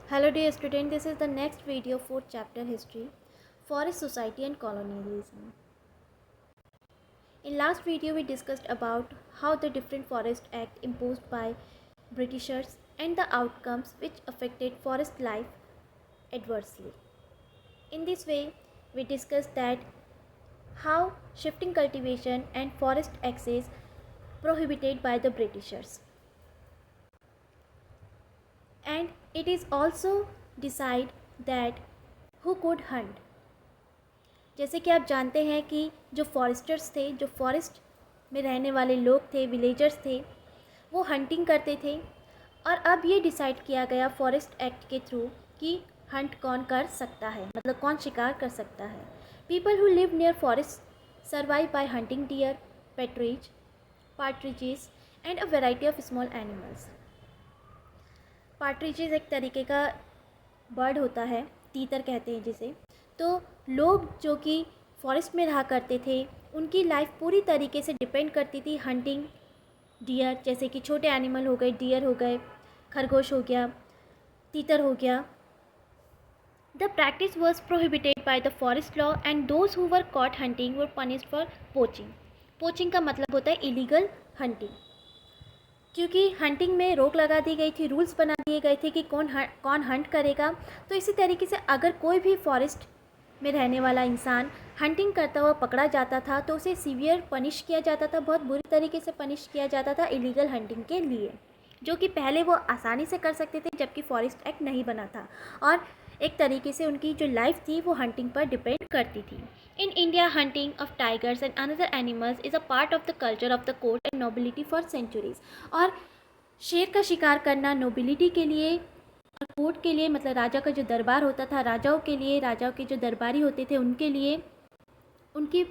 Hello dear student, this is the next video, fourth chapter history, forest society and colonialism. In last video we discussed about how the different forest act imposed by Britishers and the outcomes which affected forest life adversely. In this way we discussed that how shifting cultivation and forest access prohibited by the Britishers. And it is also decide that who could hunt. जैसे कि आप जानते हैं कि जो Forester's थे, जो forest में रहने वाले लोग थे, विलेजर्स थे, वो हंटिंग करते थे। और अब ये डिसाइड किया गया फॉरेस्ट एक्ट के थ्रू कि हंट कौन कर सकता है, मतलब कौन शिकार कर सकता है। People who live near forest survive by hunting deer, partridge, partridges and a variety of small animals. Partridges एक तरीके का बर्ड होता है, तीतर कहते हैं जिसे। तो लोग जो कि फॉरेस्ट में रहा करते थे, उनकी लाइफ पूरी तरीके से डिपेंड करती थी हंटिंग डियर, जैसे कि छोटे एनिमल हो गए, डियर हो गए, खरगोश हो गया, तीतर हो गया। The practice was prohibited by the forest law and those who were caught hunting were punished for poaching. Poaching का मतलब होता है इलीगल हंटिंग। क्योंकि हंटिंग में रोक लगा दी गई थी, रूल्स बना दिए गए थे कि कौन हंट करेगा। तो इसी तरीके से अगर कोई भी फॉरेस्ट में रहने वाला इंसान हंटिंग करता हुआ पकड़ा जाता था तो उसे सीवियर पनिश किया जाता था, बहुत बुरी तरीके से पनिश किया जाता था इलीगल हंटिंग के लिए, जो कि पहले वो आसानी से कर सकते थे जबकि फॉरेस्ट एक्ट नहीं बना था। और एक तरीके से उनकी जो लाइफ थी वो हंटिंग पर डिपेंड करती थी। In India hunting of tigers and another animals is a part of the culture of the court and nobility for centuries. और शेर का शिकार करना नोबिलिटी के लिए और कोर्ट के लिए, मतलब राजा का जो दरबार होता था, राजाओं के लिए, राजाओं के जो दरबारी होते थे उनके लिए, उनकी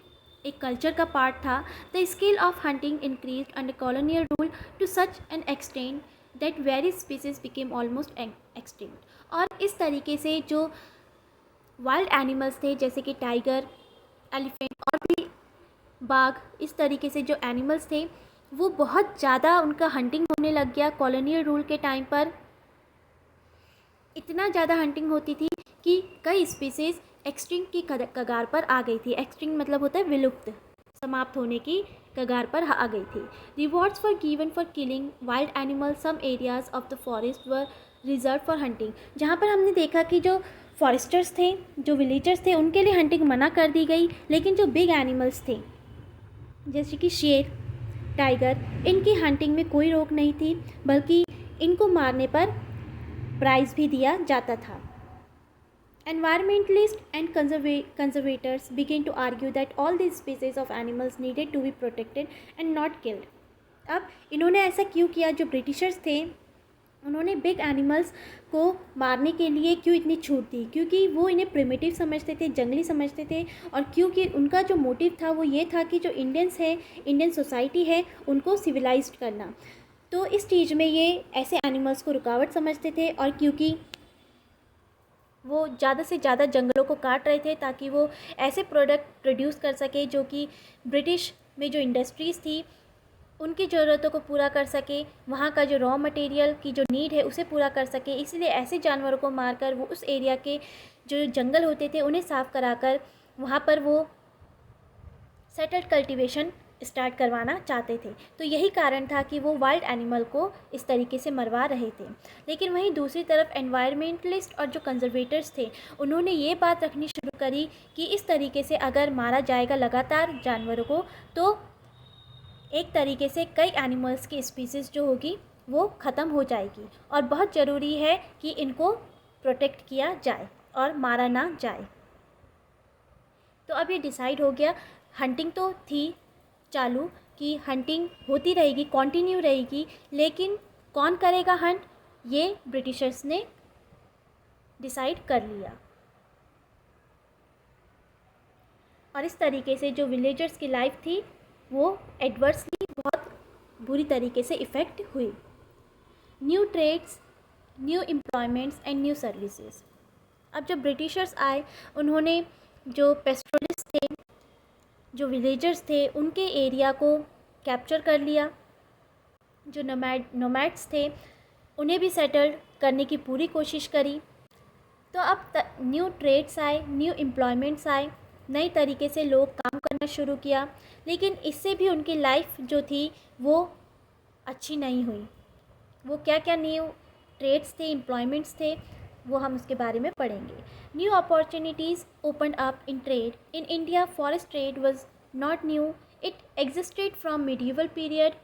एक कल्चर का पार्ट था। The skill of hunting increase under colonial rule to such an extent that various species became almost extinct. और इस तरीके से जो वाइल्ड एनिमल्स थे जैसे कि टाइगर, एलिफेंट और भी बाघ, इस तरीके से जो एनिमल्स थे वो बहुत ज़्यादा उनका हंटिंग होने लग गया कॉलोनियल रूल के टाइम पर। इतना ज़्यादा हंटिंग होती थी कि कई स्पीसीज़ एक्सटिंक्ट की कगार पर आ गई थी। एक्सटिंक्ट मतलब होता है विलुप्त, समाप्त होने की कगार पर आ गई थी। Rewards for given for killing wild animal, some areas of the forest were reserve for hunting. जहाँ पर हमने देखा कि जो फॉरेस्टर्स थे, जो विलेजर्स थे, उनके लिए हंटिंग मना कर दी गई, लेकिन जो बिग एनिमल्स थे जैसे कि शेर, टाइगर, इनकी हंटिंग में कोई रोक नहीं थी, बल्कि इनको मारने पर प्राइज़ भी दिया जाता था। Environmentalists and conservators began to argue that all these species of animals needed to be protected and not killed. अब इन्होंने ऐसा क्यों किया? जो ब्रिटिशर्स थे उन्होंने बिग एनिमल्स को मारने के लिए क्यों इतनी छूट दी? क्योंकि वो इन्हें प्रिमिटिव समझते थे, जंगली समझते थे, और क्योंकि उनका जो मोटिव था वो ये था कि जो इंडियंस है, इंडियन सोसाइटी है, उनको सिविलाइज्ड करना। तो इस चीज़ में ये ऐसे एनिमल्स को रुकावट समझते थे। और क्योंकि वो ज़्यादा से ज़्यादा जंगलों को काट रहे थे ताकि वो ऐसे प्रोडक्ट प्रोड्यूस कर सके जो कि ब्रिटिश में जो इंडस्ट्रीज़ थी उनकी ज़रूरतों को पूरा कर सके, वहाँ का जो रॉ मटेरियल की जो नीड है उसे पूरा कर सके। इसलिए ऐसे जानवरों को मारकर वो उस एरिया के जो जंगल होते थे उन्हें साफ़ कराकर वहाँ पर वो सेटल्ड कल्टीवेशन स्टार्ट करवाना चाहते थे। तो यही कारण था कि वो वाइल्ड एनिमल को इस तरीके से मरवा रहे थे। लेकिन वहीं दूसरी तरफ एनवायरमेंटलिस्ट और जो कंजर्वेटर्स थे उन्होंने ये बात रखनी शुरू करी कि इस तरीके से अगर मारा जाएगा लगातार जानवरों को तो एक तरीके से कई एनिमल्स की स्पीसीज़ जो होगी वो ख़त्म हो जाएगी, और बहुत ज़रूरी है कि इनको प्रोटेक्ट किया जाए और मारा ना जाए। तो अब ये डिसाइड हो गया, हंटिंग तो थी चालू कि हंटिंग होती रहेगी, कंटिन्यू रहेगी, लेकिन कौन करेगा हंट, ये ब्रिटिशर्स ने डिसाइड कर लिया। और इस तरीके से जो विलेजर्स की लाइफ थी वो एडवर्सली बहुत बुरी तरीके से इफ़ेक्ट हुई। New trades, new employments and new services. अब जब ब्रिटिशर्स आए उन्होंने जो पेस्टोरलिस्ट थे, जो विलेजर्स थे, उनके एरिया को कैप्चर कर लिया। जो नोमैड्स थे उन्हें भी सेटल्ड करने की पूरी कोशिश करी। तो अब न्यू ट्रेड्स आए, न्यू एम्प्लॉयमेंट्स आए, नए तरीके से लोग काम करना शुरू किया, लेकिन इससे भी उनकी लाइफ जो थी वो अच्छी नहीं हुई। वो क्या क्या न्यू ट्रेड्स थे, एम्प्लॉयमेंट्स थे, वो हम उसके बारे में पढ़ेंगे। New opportunities opened up in trade. In India forest trade was not new, it existed from medieval period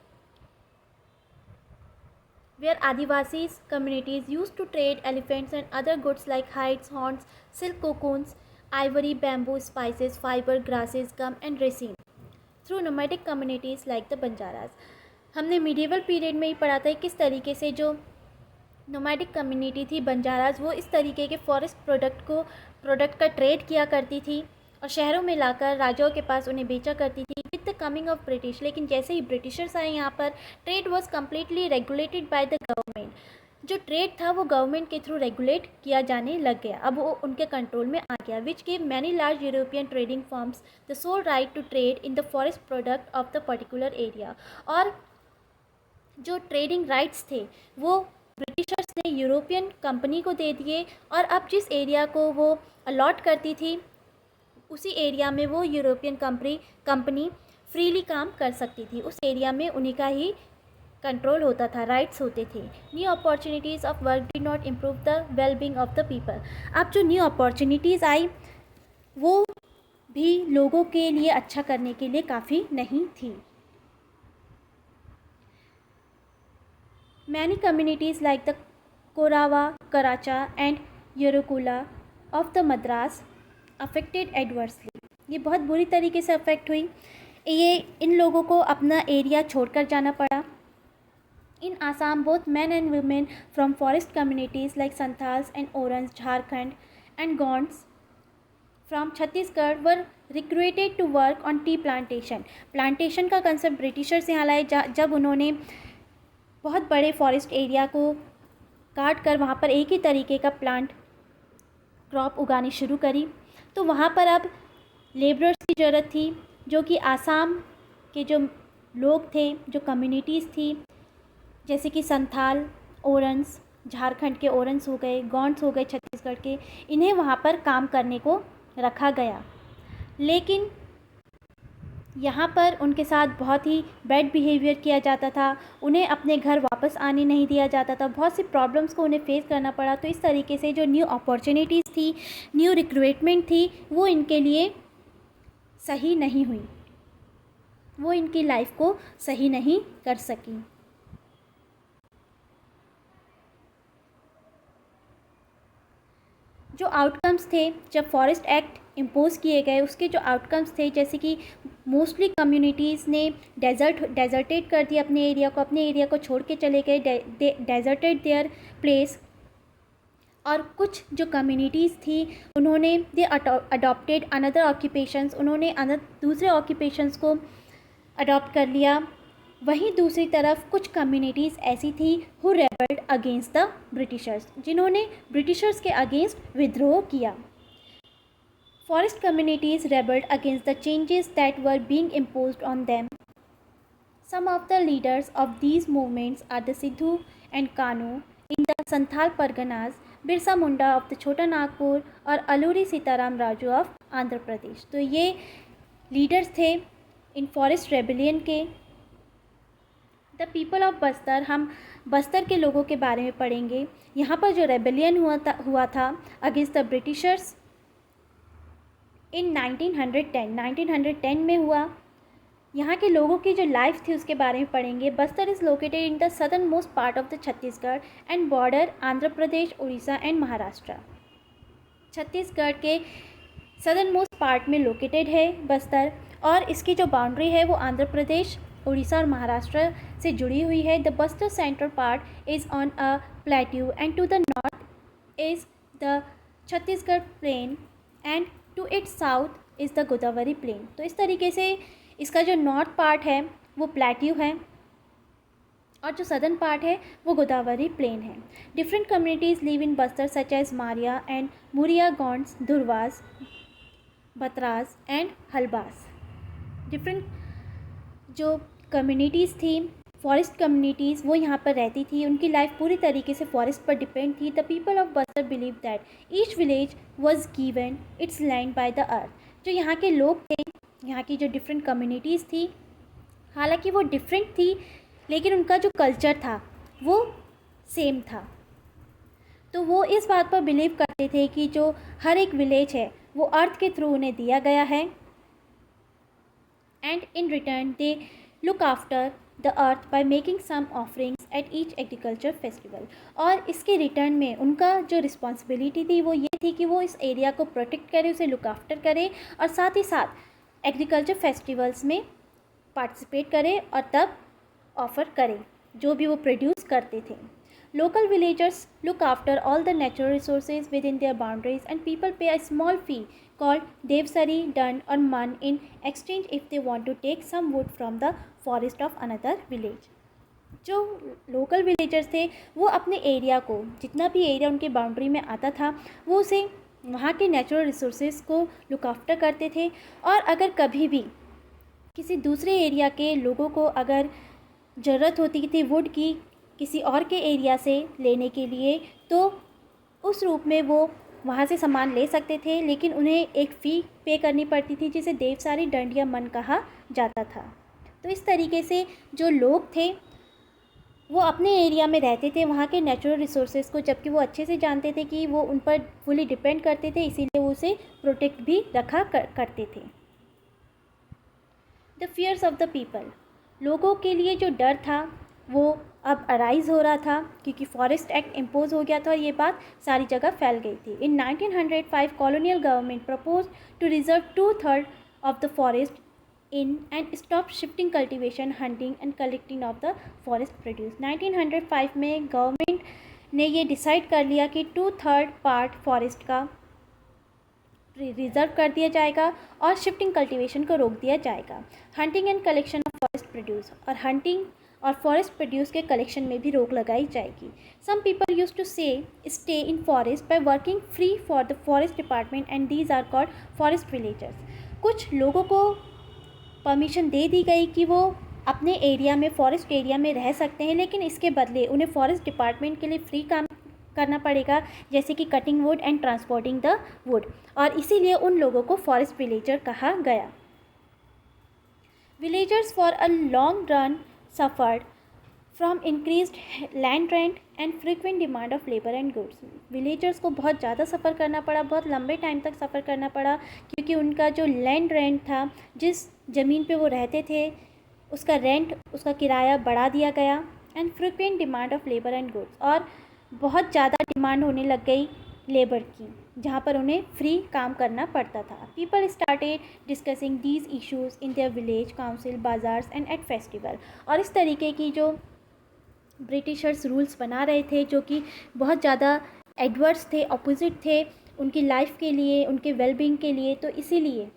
where Adivasis communities used to trade elephants and other goods like hides, horns, silk cocoons, ivory, bamboo, spices, fiber, grasses, gum and resin through nomadic communities like the Banjaras. हमने medieval period में ही पढ़ा था किस तरीके से जो nomadic community थी बंजाराज, वो इस तरीके के फॉरेस्ट प्रोडक्ट का ट्रेड किया करती थी और शहरों में लाकर राजाओं के पास उन्हें बेचा करती थी with the coming of British. लेकिन जैसे ही ब्रिटिशर्स आए यहाँ पर, trade was completely regulated by the government. जो ट्रेड था वो गवर्नमेंट के थ्रू रेगुलेट किया जाने लग गया, अब वो उनके कंट्रोल में आ गया, which gave many large European trading firms the sole right to trade in the forest product of the particular area. और जो ट्रेडिंग राइट्स थे वो ब्रिटिशर्स ने यूरोपियन कंपनी को दे दिए, और अब जिस एरिया को वो अलॉट करती थी उसी एरिया में वो यूरोपियन कंपनी फ्रीली काम कर सकती थी, उस एरिया में उन्हीं का ही कंट्रोल होता था, राइट्स होते थे। New opportunities of work did not improve the wellbeing of the people. अब जो न्यू अपॉर्चुनिटीज़ आई वो भी लोगों के लिए अच्छा करने के लिए काफ़ी नहीं थी। Many communities like the Korawa, Karacha and Yerukula of the Madras affected adversely. ये बहुत बुरी तरीके से अफेक्ट हुई, ये इन लोगों को अपना एरिया छोड़कर जाना पड़ा। In Assam, both men and women from forest communities like Santals and Orans, Jharkhand and Gonds from Chhattisgarh were recruited to work on tea plantation. Plantation का कंसेप्ट ब्रिटिशर्स यहाँ लाए जब उन्होंने बहुत बड़े फॉरेस्ट एरिया को काट कर वहाँ पर एक ही तरीके का प्लांट क्रॉप उगानी शुरू करी, तो वहाँ पर अब लेबरर्स की ज़रूरत थी, जो कि आसाम के जो लोग थे, जो कम्युनिटीज़ थी, जैसे कि संथाल, ओरेंस, झारखंड के ओरेंस हो गए, गौंड्स हो गए छत्तीसगढ़ के, इन्हें वहाँ पर काम करने को रखा गया। लेकिन यहाँ पर उनके साथ बहुत ही बैड बिहेवियर किया जाता था, उन्हें अपने घर वापस आने नहीं दिया जाता था, बहुत सी प्रॉब्लम्स को उन्हें फेस करना पड़ा। तो इस तरीके से जो न्यू अपॉर्चुनिटीज़ थी, न्यू रिक्रूटमेंट थी, वो इनके लिए सही नहीं हुई, वो इनकी लाइफ को सही नहीं कर सकी। जो आउटकम्स थे जब फॉरेस्ट एक्ट इम्पोज किए गए, उसके जो आउटकम्स थे, जैसे कि मोस्टली कम्युनिटीज़ ने डेजर्टेड कर दिया अपने एरिया को छोड़ के चले गए, डेजर्टेड देयर प्लेस। और कुछ जो कम्युनिटीज़ थी उन्होंने दे अडॉप्टेड अनदर ऑक्यूपेशंस, उन्होंने दूसरे ऑक्यूपेशंस को अडॉप्ट कर लिया। वहीं दूसरी तरफ कुछ कम्युनिटीज़ ऐसी थी who rebelled against the Britishers, जिन्होंने ब्रिटिशर्स के अगेंस्ट विद्रोह किया। Forest communities rebelled against the changes that were being imposed on them. Some of the leaders of these movements are the Sidhu and Kanu in the Santhal Parganas, Birsa Munda of the Chhota Nagpur और Alluri Sitarama Raju of Andhra Pradesh. तो ये leaders थे इन forest rebellion के। The people of Bastar, हम बस्तर के लोगों के बारे में पढ़ेंगे। यहाँ पर जो रेबेलियन हुआ था अगेंस्ट द ब्रिटिशर्स इन 1910 में हुआ। यहाँ के लोगों की जो लाइफ थी उसके बारे में पढ़ेंगे। Bastar is located in the southern most part of the Chhattisgarh and border Andhra Pradesh, Orissa and Maharashtra. Chhattisgarh के सदर्न मोस्ट पार्ट में लोकेटेड है बस्तर, और इसकी जो बाउंड्री है वो आंध्र प्रदेश, उड़ीसा और महाराष्ट्र से जुड़ी हुई है। The Bastar central part is on a plateau and to the north is the Chhattisgarh plain and to its south is the Godavari plain. तो इस तरीके से इसका जो नॉर्थ पार्ट है वो प्लेट्यू है और जो सदर्न पार्ट है वो गोदावरी प्लेन है। Different communities live in Bastar such as Maria and Muria, Gonds, Dhurwas, Batras and Halbas. Different जो कम्युनिटीज़ थी फॉरेस्ट कम्युनिटीज़ वो यहाँ पर रहती थी, उनकी लाइफ पूरी तरीके से फॉरेस्ट पर डिपेंड थी। The people of Bastar believe that each village was given it's land by the earth. जो यहाँ के लोग थे, यहाँ की जो डिफरेंट कम्युनिटीज़ थी, हालांकि वो डिफरेंट थी लेकिन उनका जो कल्चर था वो सेम था। तो वो इस बात पर बिलीव करते थे कि जो हर एक विलेज है वो अर्थ के थ्रू उन्हें दिया गया है, and in return they look after the earth by making some offerings at each agriculture festival. और इसके रिटर्न में उनका जो रिस्पॉन्सिबिलिटी थी वो ये थी कि वो इस एरिया को प्रोटेक्ट करे, उसे लुक आफ्टर करे और साथ ही साथ एग्रीकल्चर फेस्टिवल्स में पार्टिसिपेट करे और तब ऑफ़र करे जो भी वो प्रोड्यूस करते थे। Local villagers look after all the natural resources within their boundaries, and people pay a small fee called devsari, dund or man in exchange if they want to take some wood from the forest of another village. जो local villagers थे वो अपने area को, जितना भी area उनके boundary में आता था, वो उसे वहाँ के नेचुरल रिसोर्सेज को लुक आफ्टर करते थे। और अगर कभी भी किसी दूसरे एरिया के लोगों को अगर ज़रूरत होती थी वुड की किसी और के एरिया से लेने के लिए, तो उस रूप में वो वहाँ से सामान ले सकते थे, लेकिन उन्हें एक फ़ी पे करनी पड़ती थी जिसे देवसारी, दंड या मन कहा जाता था। तो इस तरीके से जो लोग थे वो अपने एरिया में रहते थे, वहाँ के नेचुरल रिसोर्सेज को, जबकि वो अच्छे से जानते थे कि वो उन पर फुली डिपेंड करते थे, इसीलिए वो उसे प्रोटेक्ट भी रखा करते थे। The fears of the people, लोगों के लिए जो डर था वो अब अराइज़ हो रहा था क्योंकि फॉरेस्ट एक्ट इम्पोज हो गया था और ये बात सारी जगह फैल गई थी। In 1905 colonial government propose to reserve 2/3 of the forest in and stop shifting cultivation, hunting and collecting of the forest produce. 1905 में गवर्नमेंट ने ये डिसाइड कर लिया कि 2/3 पार्ट फॉरेस्ट का रिजर्व कर दिया जाएगा और शिफ्टिंग कल्टीवेशन को रोक दिया जाएगा। Hunting and collection of forest produce, और हंटिंग और फॉरेस्ट प्रोड्यूस के कलेक्शन में भी रोक लगाई जाएगी। Some people use to stay in forest by working free for the forest department and these are called forest villagers. कुछ लोगों को परमिशन दे दी गई कि वो अपने एरिया में, फॉरेस्ट एरिया में रह सकते हैं, लेकिन इसके बदले उन्हें फॉरेस्ट डिपार्टमेंट के लिए फ्री काम करना पड़ेगा, जैसे कि cutting would and transporting the wood, और इसीलिए उन लोगों को फॉरेस्ट विलेजर कहा गया। Villagers for a long run suffered from increased land rent and frequent demand of labor and goods. Villagers को बहुत ज़्यादा सफ़र करना पड़ा, बहुत लंबे टाइम तक सफ़र करना पड़ा, क्योंकि उनका जो लैंड रेंट था, जिस ज़मीन पे वो रहते थे, उसका रेंट, उसका किराया बढ़ा दिया गया। And frequent demand of labour and goods, और बहुत ज़्यादा डिमांड होने लग गई लेबर की, जहाँ पर उन्हें फ्री काम करना पड़ता था। People started discussing these issues in their village council, bazaars and at festival. और इस तरीके की जो ब्रिटिशर्स रूल्स बना रहे थे, जो कि बहुत ज़्यादा एडवर्स थे, अपोजिट थे उनकी लाइफ के लिए, उनके वेलबींग के लिए, तो इसीलिए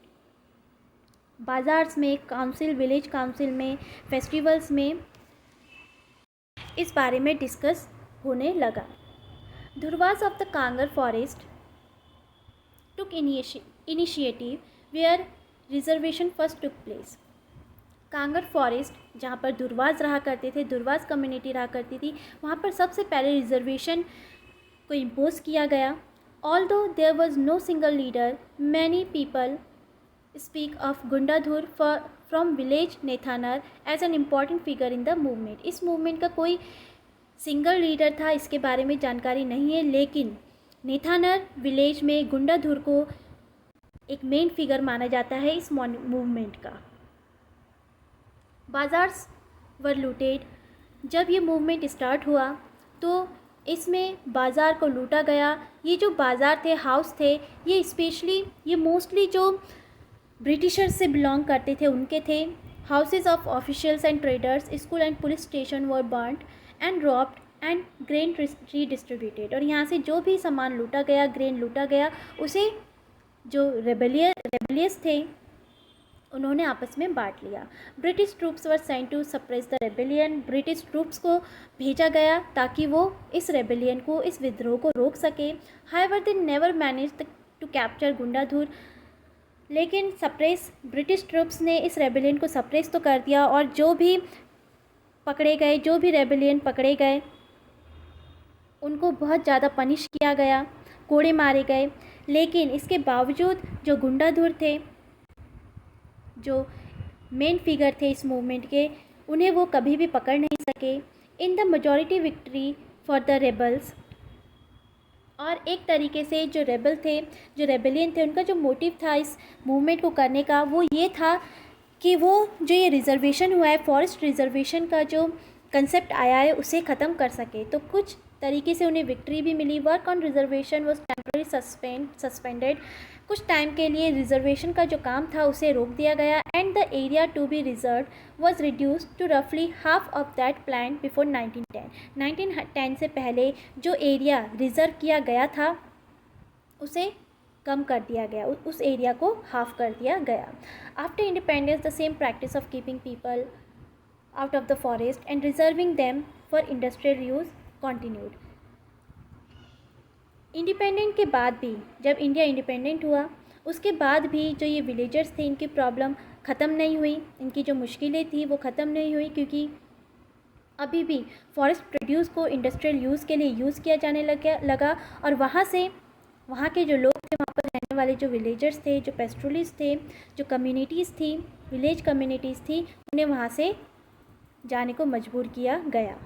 बाज़ार्स में, काउंसिल, विलेज काउंसिल में, फेस्टिवल्स में इस बारे में डिस्कस होने लगा। Durwas of the Kangar forest took initiative where reservation first took place. Kanger forest, जहाँ पर दुर्वास रहा करते थे, दुर्वास कम्युनिटी रहा करती थी, वहाँ पर सबसे पहले रिजर्वेशन को इम्पोज किया गया। Although there was no single leader, many people speak of Gundadhur from village नेथानर as an important figure in the movement. इस मूवमेंट का कोई सिंगल लीडर था, इसके बारे में जानकारी नहीं है, लेकिन नेथानर विलेज में गुंडाधुर को एक मेन फिगर माना जाता है इस मूवमेंट का। बाज़ार्स वर लूटेड, जब ये मूवमेंट स्टार्ट हुआ तो इसमें बाज़ार को लूटा गया। ये जो बाज़ार थे, हाउस थे, ये स्पेशली, ये मोस्टली जो ब्रिटिशर्स से बिलोंग करते थे उनके थे। Houses of officials and traders, school and police station were burned and robbed and grain redistributed. और यहाँ से जो भी सामान लूटा गया, ग्रेन लूटा गया, उसे जो रेबेलियस थे उन्होंने आपस में बांट लिया। British troops were sent to suppress the rebellion, British troops को भेजा गया ताकि वो इस रेबेलियन को, इस विद्रोह को रोक सके। However they never managed to capture Gundadhur, लेकिन ब्रिटिश ट्रूप्स ने इस रेबेलियन को सप्रेस तो कर दिया, और जो भी पकड़े गए, जो भी रेबेलियन पकड़े गए उनको बहुत ज़्यादा पनिश किया गया, कोड़े मारे गए। लेकिन इसके बावजूद जो गुंडाधुर थे, जो मेन फिगर थे इस मूवमेंट के, उन्हें वो कभी भी पकड़ नहीं सके। In the majority victory for the rebels. और एक तरीके से जो रेबल थे, जो रेबेलियन थे, उनका जो मोटिव था इस मूवमेंट को करने का, वो ये था कि वो जो ये रिज़र्वेशन हुआ है, फॉरेस्ट रिज़र्वेशन का जो कंसेप्ट आया है, उसे ख़त्म कर सके। तो कुछ तरीके से उन्हें विक्ट्री भी मिली। Work on reservation was temporary suspended. कुछ टाइम के लिए रिज़र्वेशन का जो काम था उसे रोक दिया गया। And the area to be reserve was reduced to रफली half of that plan before 1910। 1910 से पहले जो एरिया रिज़र्व किया गया था उसे कम कर दिया गया, उस एरिया को हाफ कर दिया गया। After independence the same practice of keeping people out of the forest and reserving them for industrial use continued. Independent के बाद भी, जब इंडिया इंडिपेंडेंट हुआ उसके बाद भी जो ये विलेजर्स थे, इनकी प्रॉब्लम ख़त्म नहीं हुई, इनकी जो मुश्किलें थी वो ख़त्म नहीं हुई, क्योंकि अभी भी फॉरेस्ट प्रोड्यूस को इंडस्ट्रियल यूज़ के लिए यूज़ किया जाने लगा। और वहाँ से, वहाँ के जो लोग थे, वहाँ पर रहने वाले जो विलेजर्स थे, जो पेस्ट्रोलिस्ट थे, जो कम्युनिटीज़ थी, विलेज कम्युनिटीज़ थी, उन्हें वहाँ से जाने को मजबूर किया गया।